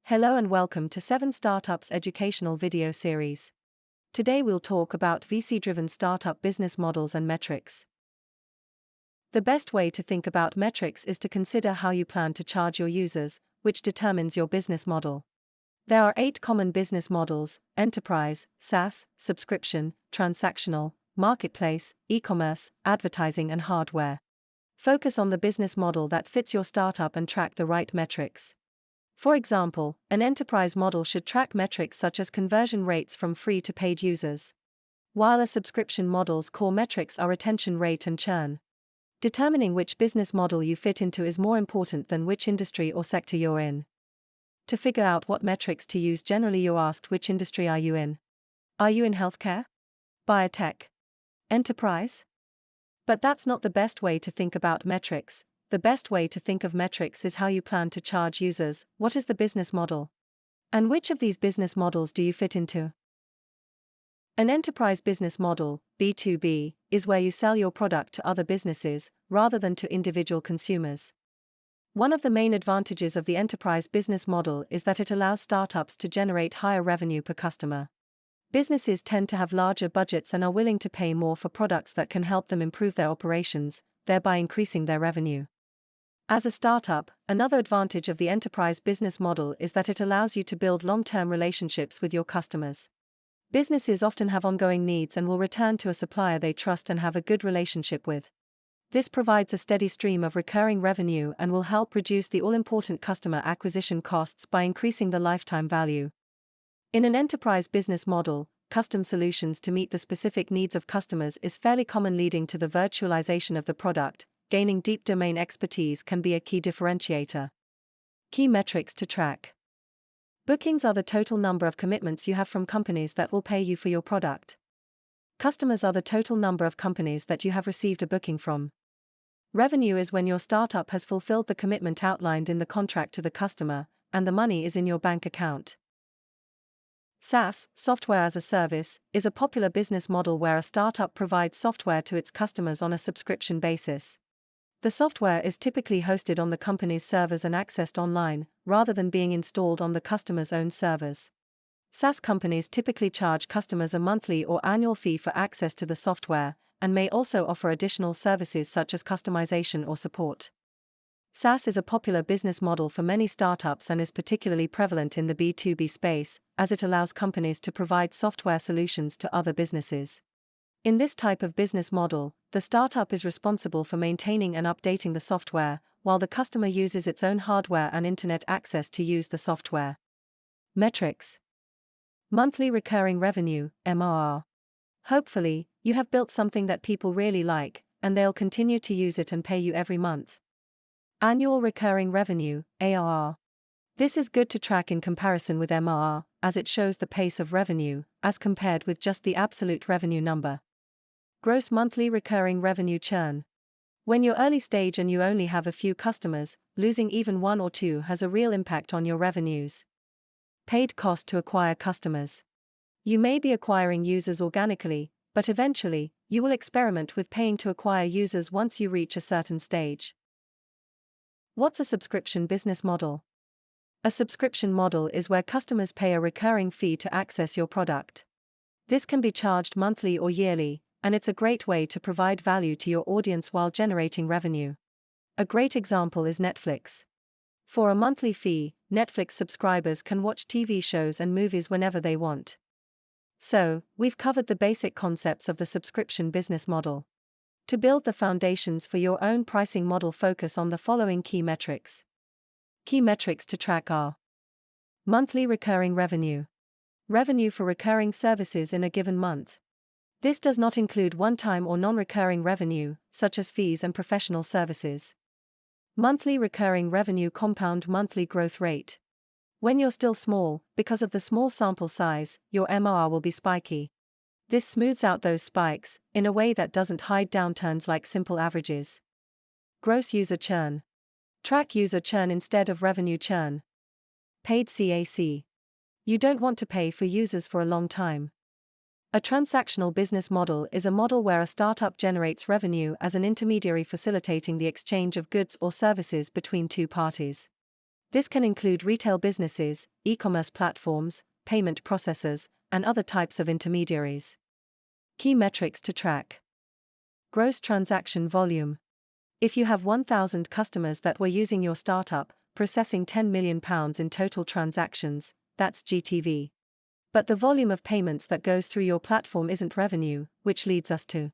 Hello and welcome to 7 Startups educational video series. Today we'll talk about VC-driven startup business models and metrics. The best way to think about metrics is to consider how you plan to charge your users, which determines your business model. There are 8 common business models: enterprise, SaaS, subscription, transactional, marketplace, e-commerce, advertising and hardware. Focus on the business model that fits your startup and track the right metrics. For example, an enterprise model should track metrics such as conversion rates from free to paid users, while a subscription model's core metrics are retention rate and churn. Determining which business model you fit into is more important than which industry or sector you're in. To figure out what metrics to use, generally you're asked, which industry are you in? Are you in healthcare? Biotech? Enterprise? But that's not the best way to think about metrics. The best way to think of metrics is how you plan to charge users. What is the business model? And which of these business models do you fit into? An enterprise business model, B2B, is where you sell your product to other businesses, rather than to individual consumers. One of the main advantages of the enterprise business model is that it allows startups to generate higher revenue per customer. Businesses tend to have larger budgets and are willing to pay more for products that can help them improve their operations, thereby increasing their revenue. As a startup, another advantage of the enterprise business model is that it allows you to build long-term relationships with your customers. Businesses often have ongoing needs and will return to a supplier they trust and have a good relationship with. This provides a steady stream of recurring revenue and will help reduce the all-important customer acquisition costs by increasing the lifetime value. In an enterprise business model, custom solutions to meet the specific needs of customers is fairly common, leading to the virtualization of the product. Gaining deep domain expertise can be a key differentiator. Key metrics to track. Bookings are the total number of commitments you have from companies that will pay you for your product. Customers are the total number of companies that you have received a booking from. Revenue is when your startup has fulfilled the commitment outlined in the contract to the customer, and the money is in your bank account. SaaS, software as a service, is a popular business model where a startup provides software to its customers on a subscription basis. The software is typically hosted on the company's servers and accessed online, rather than being installed on the customer's own servers. SaaS companies typically charge customers a monthly or annual fee for access to the software, and may also offer additional services such as customization or support. SaaS is a popular business model for many startups and is particularly prevalent in the B2B space, as it allows companies to provide software solutions to other businesses. In this type of business model, the startup is responsible for maintaining and updating the software, while the customer uses its own hardware and internet access to use the software. Metrics. Monthly recurring revenue, MRR. Hopefully, you have built something that people really like, and they'll continue to use it and pay you every month. Annual recurring revenue, ARR. This is good to track in comparison with MRR, as it shows the pace of revenue, as compared with just the absolute revenue number. Gross monthly recurring revenue churn. When you're early stage and you only have a few customers, losing even one or two has a real impact on your revenues. Paid cost to acquire customers. You may be acquiring users organically, but eventually, you will experiment with paying to acquire users once you reach a certain stage. What's a subscription business model? A subscription model is where customers pay a recurring fee to access your product. This can be charged monthly or yearly, and it's a great way to provide value to your audience while generating revenue. A great example is Netflix. For a monthly fee, Netflix subscribers can watch TV shows and movies whenever they want. So, we've covered the basic concepts of the subscription business model. To build the foundations for your own pricing model, focus on the following key metrics. Key metrics to track are: monthly recurring revenue. Revenue for recurring services in a given month. This does not include one-time or non-recurring revenue, such as fees and professional services. Monthly recurring revenue compound monthly growth rate. When you're still small, because of the small sample size, your MRR will be spiky. This smooths out those spikes, in a way that doesn't hide downturns like simple averages. Gross user churn. Track user churn instead of revenue churn. Paid CAC. You don't want to pay for users for a long time. A transactional business model is a model where a startup generates revenue as an intermediary facilitating the exchange of goods or services between two parties. This can include retail businesses, e-commerce platforms, payment processors, and other types of intermediaries. Key metrics to track. Gross transaction volume. If you have 1,000 customers that were using your startup, processing £10 million in total transactions, that's GTV. But the volume of payments that goes through your platform isn't revenue, which leads us to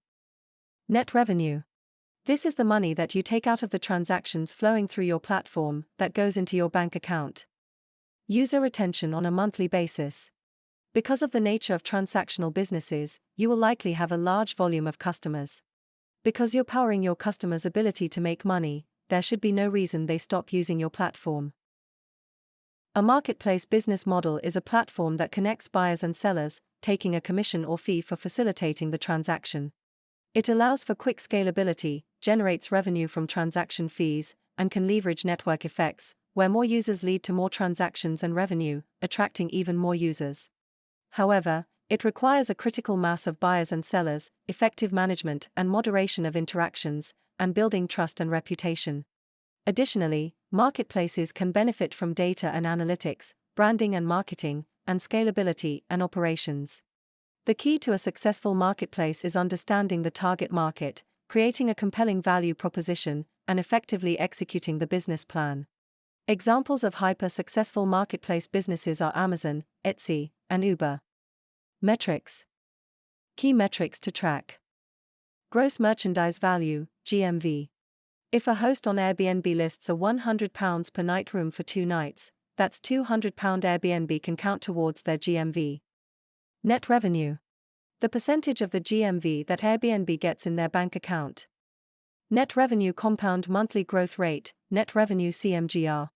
net revenue. This is the money that you take out of the transactions flowing through your platform that goes into your bank account. User retention on a monthly basis. Because of the nature of transactional businesses, you will likely have a large volume of customers. Because you're powering your customers' ability to make money, there should be no reason they stop using your platform. A marketplace business model is a platform that connects buyers and sellers, taking a commission or fee for facilitating the transaction. It allows for quick scalability, generates revenue from transaction fees, and can leverage network effects, where more users lead to more transactions and revenue, attracting even more users. However, it requires a critical mass of buyers and sellers, effective management and moderation of interactions, and building trust and reputation. Additionally, marketplaces can benefit from data and analytics, branding and marketing, and scalability and operations. The key to a successful marketplace is understanding the target market, creating a compelling value proposition, and effectively executing the business plan. Examples of hyper-successful marketplace businesses are Amazon, Etsy, and Uber. Metrics. Key metrics to track. Gross merchandise value, GMV. If a host on Airbnb lists a £100 per night room for 2 nights, that's £200 Airbnb can count towards their GMV. Net revenue. The percentage of the GMV that Airbnb gets in their bank account. Net revenue compound monthly growth rate, net revenue CMGR.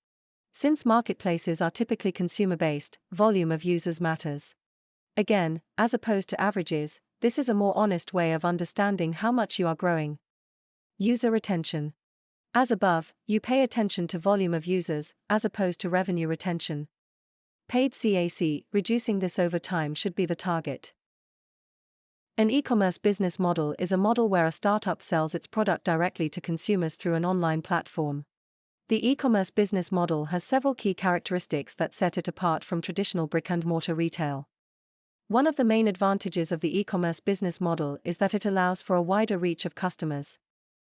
Since marketplaces are typically consumer-based, volume of users matters. Again, as opposed to averages, this is a more honest way of understanding how much you are growing. User retention. As above, you pay attention to volume of users, as opposed to revenue retention. Paid CAC, reducing this over time should be the target. An e-commerce business model is a model where a startup sells its product directly to consumers through an online platform. The e-commerce business model has several key characteristics that set it apart from traditional brick-and-mortar retail. One of the main advantages of the e-commerce business model is that it allows for a wider reach of customers.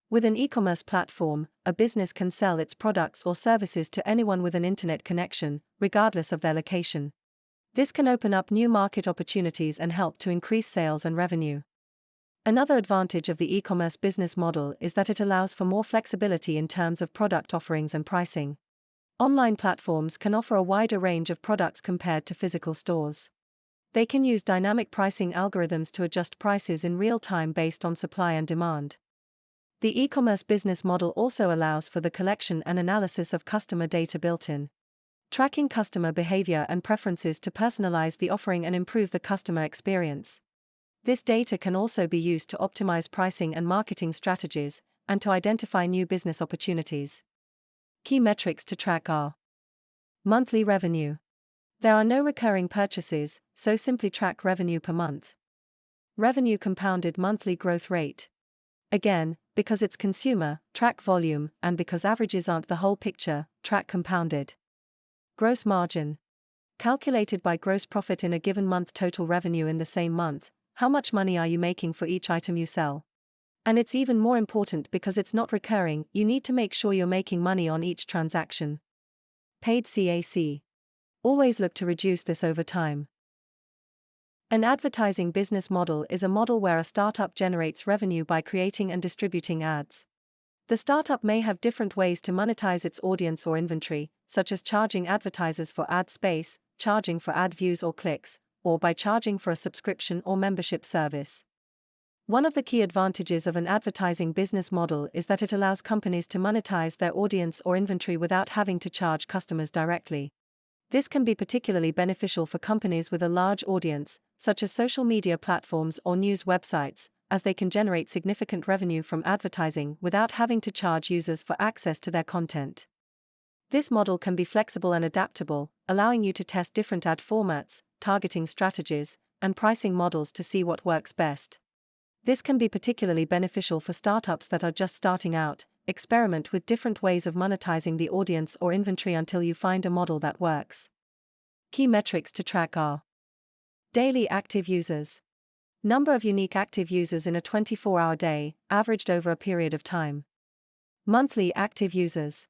With an e-commerce platform, a business can sell its products or services to anyone with an internet connection, regardless of their location. This can open up new market opportunities and help to increase sales and revenue. Another advantage of the e-commerce business model is that it allows for more flexibility in terms of product offerings and pricing. Online platforms can offer a wider range of products compared to physical stores. They can use dynamic pricing algorithms to adjust prices in real time based on supply and demand. The e-commerce business model also allows for the collection and analysis of customer data built in, tracking customer behavior and preferences to personalize the offering and improve the customer experience. This data can also be used to optimize pricing and marketing strategies, and to identify new business opportunities. Key metrics to track are monthly revenue. There are no recurring purchases, so simply track revenue per month. Revenue compounded monthly growth rate. Again, because it's consumer, track volume, and because averages aren't the whole picture, track compounded. Gross margin. Calculated by gross profit in a given month, total revenue in the same month. How much money are you making for each item you sell? And it's even more important because it's not recurring, you need to make sure you're making money on each transaction. Paid CAC. Always look to reduce this over time. An advertising business model is a model where a startup generates revenue by creating and distributing ads. The startup may have different ways to monetize its audience or inventory, such as charging advertisers for ad space, charging for ad views or clicks, or by charging for a subscription or membership service. One of the key advantages of an advertising business model is that it allows companies to monetize their audience or inventory without having to charge customers directly. This can be particularly beneficial for companies with a large audience, such as social media platforms or news websites, as they can generate significant revenue from advertising without having to charge users for access to their content. This model can be flexible and adaptable, allowing you to test different ad formats, targeting strategies, and pricing models to see what works best. This can be particularly beneficial for startups that are just starting out, experiment with different ways of monetizing the audience or inventory until you find a model that works. Key metrics to track are: daily active users. Number of unique active users in a 24-hour day, averaged over a period of time. Monthly active users.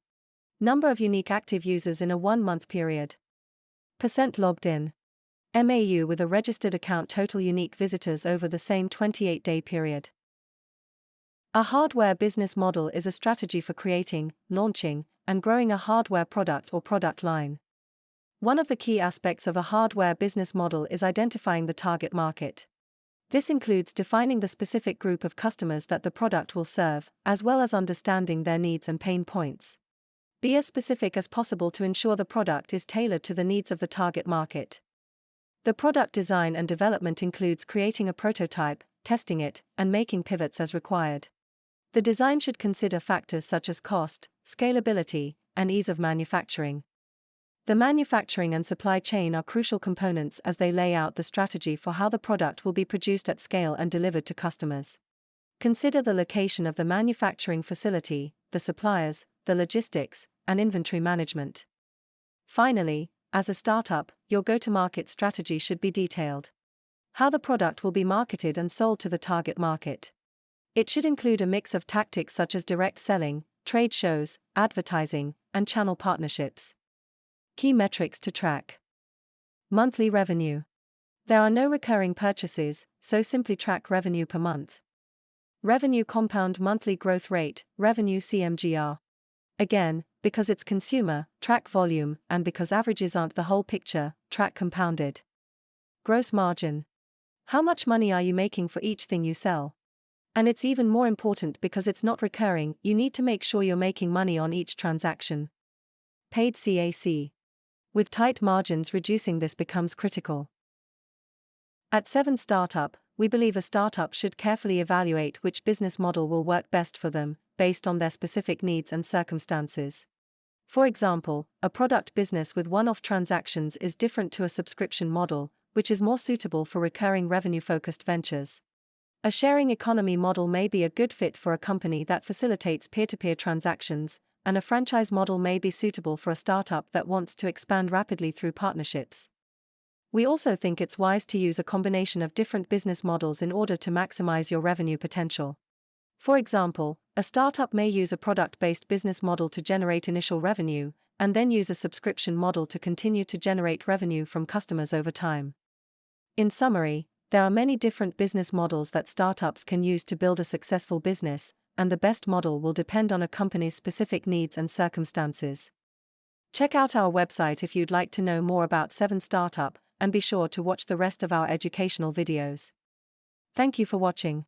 Number of unique active users in a 1-month period. Percent logged in. MAU with a registered account, total unique visitors over the same 28-day period. A hardware business model is a strategy for creating, launching, and growing a hardware product or product line. One of the key aspects of a hardware business model is identifying the target market. This includes defining the specific group of customers that the product will serve, as well as understanding their needs and pain points. Be as specific as possible to ensure the product is tailored to the needs of the target market. The product design and development includes creating a prototype, testing it, and making pivots as required. The design should consider factors such as cost, scalability, and ease of manufacturing. The manufacturing and supply chain are crucial components as they lay out the strategy for how the product will be produced at scale and delivered to customers. Consider the location of the manufacturing facility, the suppliers, the logistics, and inventory management. Finally, as a startup, your go-to-market strategy should be detailed. How the product will be marketed and sold to the target market. It should include a mix of tactics such as direct selling, trade shows, advertising, and channel partnerships. Key metrics to track. Monthly revenue. There are no recurring purchases, so simply track revenue per month. Revenue compound monthly growth rate, revenue CMGR. Again, because it's consumer, track volume, and because averages aren't the whole picture, track compounded. Gross margin. How much money are you making for each thing you sell? And it's even more important because it's not recurring, you need to make sure you're making money on each transaction. Paid CAC. With tight margins, reducing this becomes critical. At 7startup, we believe a startup should carefully evaluate which business model will work best for them, based on their specific needs and circumstances. For example, a product business with one-off transactions is different to a subscription model, which is more suitable for recurring revenue-focused ventures. A sharing economy model may be a good fit for a company that facilitates peer-to-peer transactions, and a franchise model may be suitable for a startup that wants to expand rapidly through partnerships. We also think it's wise to use a combination of different business models in order to maximize your revenue potential. For example, a startup may use a product-based business model to generate initial revenue, and then use a subscription model to continue to generate revenue from customers over time. In summary, there are many different business models that startups can use to build a successful business, and the best model will depend on a company's specific needs and circumstances. Check out our website if you'd like to know more about 7startup, and be sure to watch the rest of our educational videos. Thank you for watching.